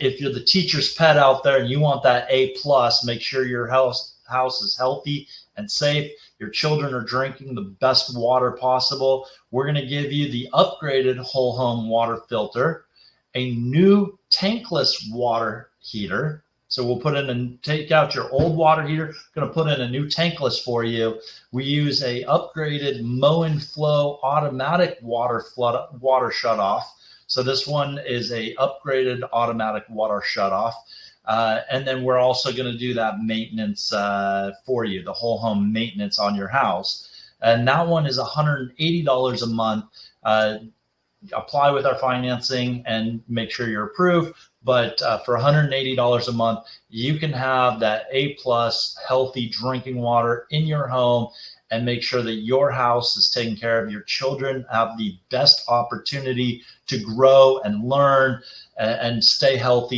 if you're the teacher's pet out there and you want that A plus, make sure your house is healthy and safe. Your children are drinking the best water possible. We're going to give you the upgraded whole home water filter, a new tankless water heater. So we'll put in and take out your old water heater, going to put in a new tankless for you. We use a upgraded Moen Flow automatic water shutoff. So this one is a upgraded automatic water shutoff. And then we're also going to do that maintenance for you, the whole home maintenance on your house. And that one is $180 a month. Apply with our financing and make sure you're approved. But for $180 a month, you can have that A plus healthy drinking water in your home and make sure that your house is taken care of. Your children have the best opportunity to grow and learn and stay healthy